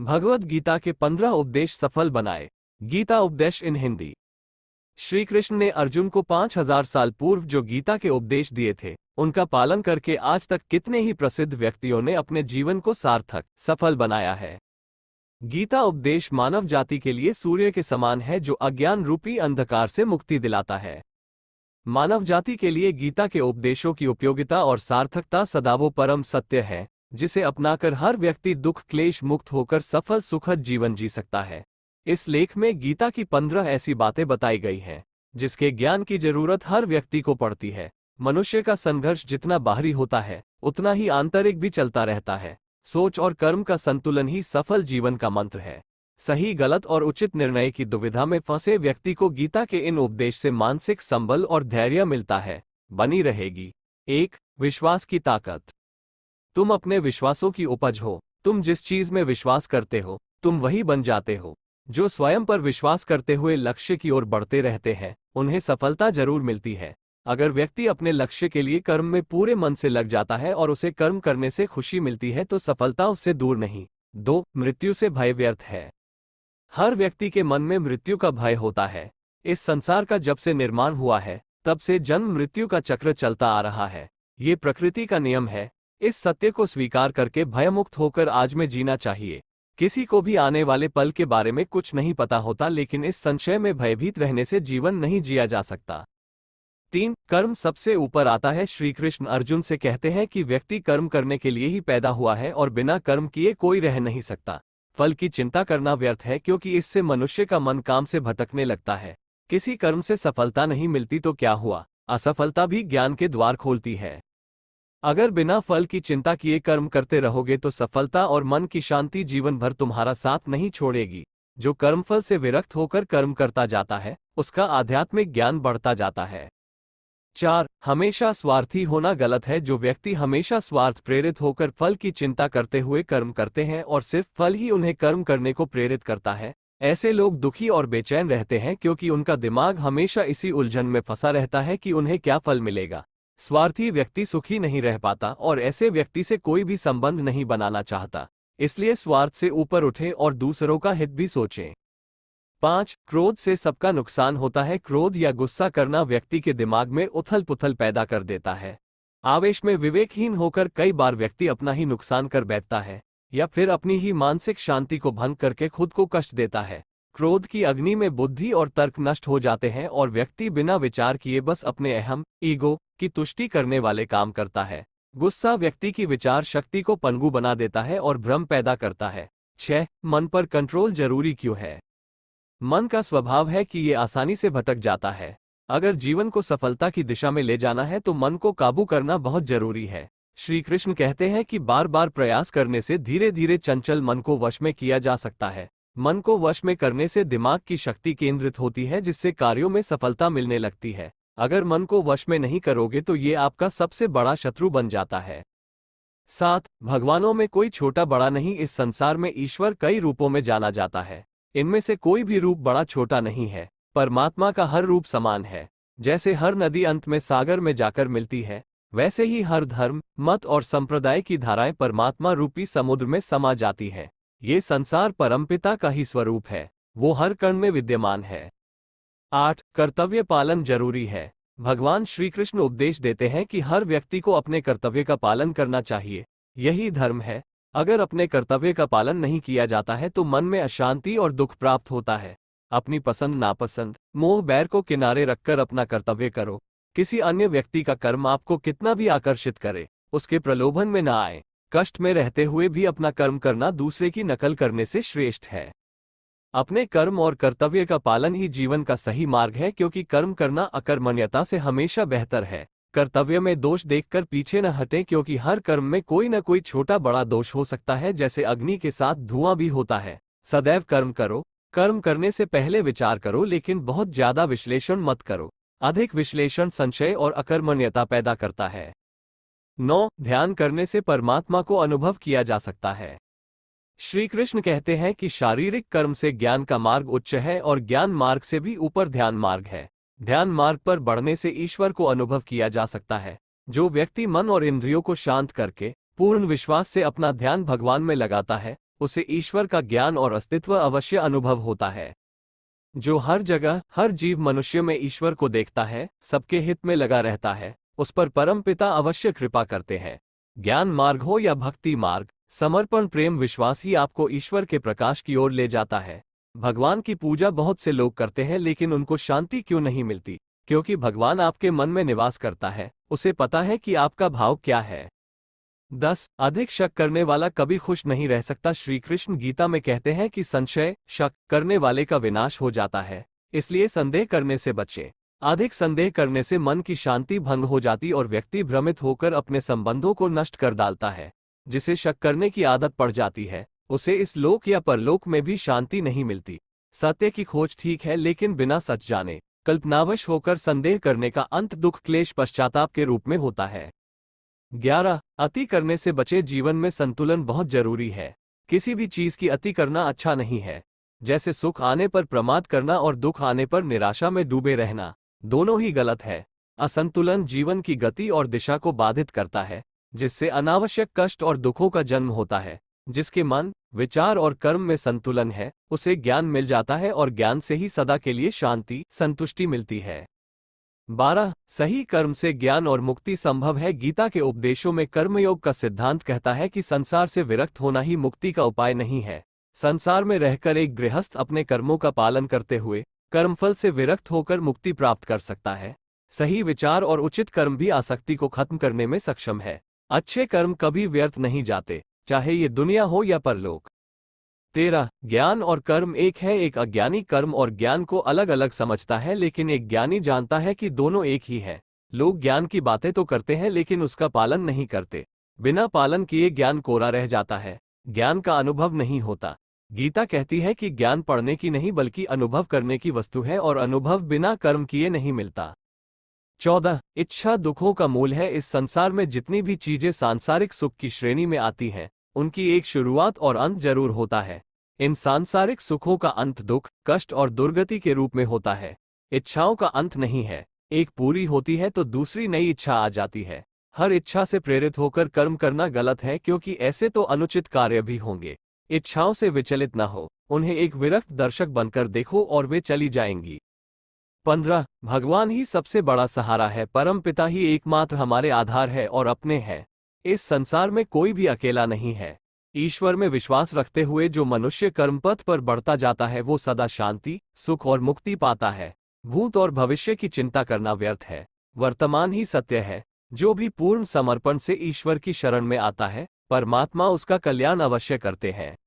भगवद गीता के 15 उपदेश सफल बनाए। गीता उपदेश इन हिंदी। श्री कृष्ण ने अर्जुन को 5000 साल पूर्व जो गीता के उपदेश दिए थे, उनका पालन करके आज तक कितने ही प्रसिद्ध व्यक्तियों ने अपने जीवन को सार्थक, सफल बनाया है। गीता उपदेश मानव जाति के लिए सूर्य के समान है जो अज्ञान रूपी अंधकार से मुक्ति दिलाता है। मानव जाति के लिए गीता के उपदेशों की उपयोगिता और सार्थकता सदैव परम सत्य है, जिसे अपनाकर हर व्यक्ति दुख क्लेश मुक्त होकर सफल सुखद जीवन जी सकता है। इस लेख में गीता की 15 ऐसी बातें बताई गई हैं, जिसके ज्ञान की जरूरत हर व्यक्ति को पड़ती है। मनुष्य का संघर्ष जितना बाहरी होता है, उतना ही आंतरिक भी चलता रहता है। सोच और कर्म का संतुलन ही सफल जीवन का मंत्र है। सही गलत और उचित निर्णय की दुविधा में फंसे व्यक्ति को गीता के इन उपदेश से मानसिक संबल और धैर्य मिलता है। बनी रहेगी। 1. विश्वास की ताकत। तुम अपने विश्वासों की उपज हो। तुम जिस चीज में विश्वास करते हो, तुम वही बन जाते हो। जो स्वयं पर विश्वास करते हुए लक्ष्य की ओर बढ़ते रहते हैं, उन्हें सफलता जरूर मिलती है। अगर व्यक्ति अपने लक्ष्य के लिए कर्म में पूरे मन से लग जाता है और उसे कर्म करने से खुशी मिलती है, तो सफलता उससे दूर नहीं। 2. मृत्यु से भय व्यर्थ है। हर व्यक्ति के मन में मृत्यु का भय होता है। इस संसार का जब से निर्माण हुआ है, तब से जन्म मृत्यु का चक्र चलता आ रहा है। ये प्रकृति का नियम है। इस सत्य को स्वीकार करके भयमुक्त होकर आज में जीना चाहिए। किसी को भी आने वाले पल के बारे में कुछ नहीं पता होता, लेकिन इस संशय में भयभीत रहने से जीवन नहीं जिया जा सकता। 3. कर्म सबसे ऊपर आता है। श्री कृष्ण अर्जुन से कहते हैं कि व्यक्ति कर्म करने के लिए ही पैदा हुआ है और बिना कर्म किए कोई रह नहीं सकता। फल की चिंता करना व्यर्थ है, क्योंकि इससे मनुष्य का मन काम से भटकने लगता है। किसी कर्म से सफलता नहीं मिलती तो क्या हुआ, असफलता भी ज्ञान के द्वार खोलती है। अगर बिना फल की चिंता किए कर्म करते रहोगे तो सफलता और मन की शांति जीवन भर तुम्हारा साथ नहीं छोड़ेगी। जो कर्मफल से विरक्त होकर कर्म करता जाता है, उसका आध्यात्मिक ज्ञान बढ़ता जाता है। 4. हमेशा स्वार्थी होना गलत है। जो व्यक्ति हमेशा स्वार्थ प्रेरित होकर फल की चिंता करते हुए कर्म करते हैं और सिर्फ फल ही उन्हें कर्म करने को प्रेरित करता है, ऐसे लोग दुखी और बेचैन रहते हैं, क्योंकि उनका दिमाग हमेशा इसी उलझन में फंसा रहता है कि उन्हें क्या फल मिलेगा। स्वार्थी व्यक्ति सुखी नहीं रह पाता और ऐसे व्यक्ति से कोई भी संबंध नहीं बनाना चाहता। इसलिए स्वार्थ से ऊपर उठें और दूसरों का हित भी सोचें। 5. क्रोध से सबका नुकसान होता है। क्रोध या गुस्सा करना व्यक्ति के दिमाग में उथल पुथल पैदा कर देता है। आवेश में विवेकहीन होकर कई बार व्यक्ति अपना ही नुकसान कर बैठता है, या फिर अपनी ही मानसिक शांति को भंग करके खुद को कष्ट देता है। क्रोध की अग्नि में बुद्धि और तर्क नष्ट हो जाते हैं और व्यक्ति बिना विचार किए बस अपने अहम, ईगो की तुष्टि करने वाले काम करता है। गुस्सा व्यक्ति की विचार शक्ति को पनगु बना देता है और भ्रम पैदा करता है। 6. मन पर कंट्रोल जरूरी क्यों है। मन का स्वभाव है कि ये आसानी से भटक जाता है। अगर जीवन को सफलता की दिशा में ले जाना है तो मन को काबू करना बहुत जरूरी है। श्री कृष्ण कहते हैं कि बार बार प्रयास करने से धीरे धीरे चंचल मन को वश में किया जा सकता है। मन को वश में करने से दिमाग की शक्ति केंद्रित होती है, जिससे कार्यों में सफलता मिलने लगती है। अगर मन को वश में नहीं करोगे तो ये आपका सबसे बड़ा शत्रु बन जाता है। 7. भगवानों में कोई छोटा बड़ा नहीं। इस संसार में ईश्वर कई रूपों में जाना जाता है। इनमें से कोई भी रूप बड़ा छोटा नहीं है। परमात्मा का हर रूप समान है। जैसे हर नदी अंत में सागर में जाकर मिलती है, वैसे ही हर धर्म, मत और संप्रदाय की धाराएं परमात्मा रूपी समुद्र में समा जाती हैं। ये संसार परमपिता का ही स्वरूप है। वो हर कण में विद्यमान है। 8. कर्तव्य पालन जरूरी है। भगवान श्री कृष्ण उपदेश देते हैं कि हर व्यक्ति को अपने कर्तव्य का पालन करना चाहिए। यही धर्म है। अगर अपने कर्तव्य का पालन नहीं किया जाता है तो मन में अशांति और दुख प्राप्त होता है। अपनी पसंद नापसंद, मोह बैर को किनारे रखकर अपना कर्तव्य करो। किसी अन्य व्यक्ति का कर्म आपको कितना भी आकर्षित करे, उसके प्रलोभन में ना आए। कष्ट में रहते हुए भी अपना कर्म करना दूसरे की नकल करने से श्रेष्ठ है। अपने कर्म और कर्तव्य का पालन ही जीवन का सही मार्ग है, क्योंकि कर्म करना अकर्मण्यता से हमेशा बेहतर है। कर्तव्य में दोष देखकर पीछे न हटें, क्योंकि हर कर्म में कोई न कोई छोटा बड़ा दोष हो सकता है। जैसे अग्नि के साथ धुआं भी होता है। सदैव कर्म करो। कर्म करने से पहले विचार करो, लेकिन बहुत ज्यादा विश्लेषण मत करो। अधिक विश्लेषण संशय और अकर्मण्यता पैदा करता है। 9. ध्यान करने से परमात्मा को अनुभव किया जा सकता है। श्री कृष्ण कहते हैं कि शारीरिक कर्म से ज्ञान का मार्ग उच्च है और ज्ञान मार्ग से भी ऊपर ध्यान मार्ग है। ध्यान मार्ग पर बढ़ने से ईश्वर को अनुभव किया जा सकता है। जो व्यक्ति मन और इंद्रियों को शांत करके पूर्ण विश्वास से अपना ध्यान भगवान में लगाता है, उसे ईश्वर का ज्ञान और अस्तित्व अवश्य अनुभव होता है। जो हर जगह हर जीव मनुष्य में ईश्वर को देखता है, सबके हित में लगा रहता है, उस पर परमपिता अवश्य कृपा करते हैं। ज्ञान मार्ग हो या भक्ति मार्ग, समर्पण प्रेम विश्वास ही आपको ईश्वर के प्रकाश की ओर ले जाता है। भगवान की पूजा बहुत से लोग करते हैं, लेकिन उनको शांति क्यों नहीं मिलती? क्योंकि भगवान आपके मन में निवास करता है, उसे पता है कि आपका भाव क्या है। 10. अधिक शक करने वाला कभी खुश नहीं रह सकता। श्री कृष्ण गीता में कहते हैं कि संशय शक करने वाले का विनाश हो जाता है, इसलिए संदेह करने से बचें। अधिक संदेह करने से मन की शांति भंग हो जाती और व्यक्ति भ्रमित होकर अपने संबंधों को नष्ट कर डालता है। जिसे शक करने की आदत पड़ जाती है, उसे इस लोक या परलोक में भी शांति नहीं मिलती। सत्य की खोज ठीक है, लेकिन बिना सच जाने कल्पनावश होकर संदेह करने का अंत दुख क्लेश पश्चाताप के रूप में होता है। 11. अति करने से बचे। जीवन में संतुलन बहुत जरूरी है। किसी भी चीज की अति करना अच्छा नहीं है। जैसे सुख आने पर प्रमाद करना और दुख आने पर निराशा में डूबे रहना, दोनों ही गलत है। असंतुलन जीवन की गति और दिशा को बाधित करता है, जिससे अनावश्यक कष्ट और दुखों का जन्म होता है। जिसके मन, विचार और कर्म में संतुलन है, उसे ज्ञान मिल जाता है और ज्ञान से ही सदा के लिए शांति संतुष्टि मिलती है। 12. सही कर्म से ज्ञान और मुक्ति संभव है। गीता के उपदेशों में कर्मयोग का सिद्धांत कहता है कि संसार से विरक्त होना ही मुक्ति का उपाय नहीं है। संसार में रहकर एक गृहस्थ अपने कर्मों का पालन करते हुए कर्मफल से विरक्त होकर मुक्ति प्राप्त कर सकता है। सही विचार और उचित कर्म भी आसक्ति को खत्म करने में सक्षम है। अच्छे कर्म कभी व्यर्थ नहीं जाते, चाहे ये दुनिया हो या परलोक। 13. ज्ञान और कर्म एक है। एक अज्ञानी कर्म और ज्ञान को अलग अलग समझता है, लेकिन एक ज्ञानी जानता है कि दोनों एक ही है। लोग ज्ञान की बातें तो करते हैं, लेकिन उसका पालन नहीं करते। बिना पालन किए ज्ञान कोरा रह जाता है, ज्ञान का अनुभव नहीं होता। गीता कहती है कि ज्ञान पढ़ने की नहीं बल्कि अनुभव करने की वस्तु है, और अनुभव बिना कर्म किए नहीं मिलता। 14. इच्छा दुखों का मूल है। इस संसार में जितनी भी चीजें सांसारिक सुख की श्रेणी में आती हैं, उनकी एक शुरुआत और अंत जरूर होता है। इन सांसारिक सुखों का अंत दुख, कष्ट और दुर्गति के रूप में होता है। इच्छाओं का अंत नहीं है, एक पूरी होती है तो दूसरी नई इच्छा आ जाती है। हर इच्छा से प्रेरित होकर कर्म करना गलत है, क्योंकि ऐसे तो अनुचित कार्य भी होंगे। इच्छाओं से विचलित न हो, उन्हें एक विरक्त दर्शक बनकर देखो और वे चली जाएंगी। 15. भगवान ही सबसे बड़ा सहारा है। परमपिता ही एकमात्र हमारे आधार है और अपने हैं। इस संसार में कोई भी अकेला नहीं है। ईश्वर में विश्वास रखते हुए जो मनुष्य कर्मपथ पर बढ़ता जाता है, वो सदा शांति, सुख और मुक्ति पाता है। भूत और भविष्य की चिंता करना व्यर्थ है, वर्तमान ही सत्य है। जो भी पूर्ण समर्पण से ईश्वर की शरण में आता है, परमात्मा उसका कल्याण अवश्य करते हैं।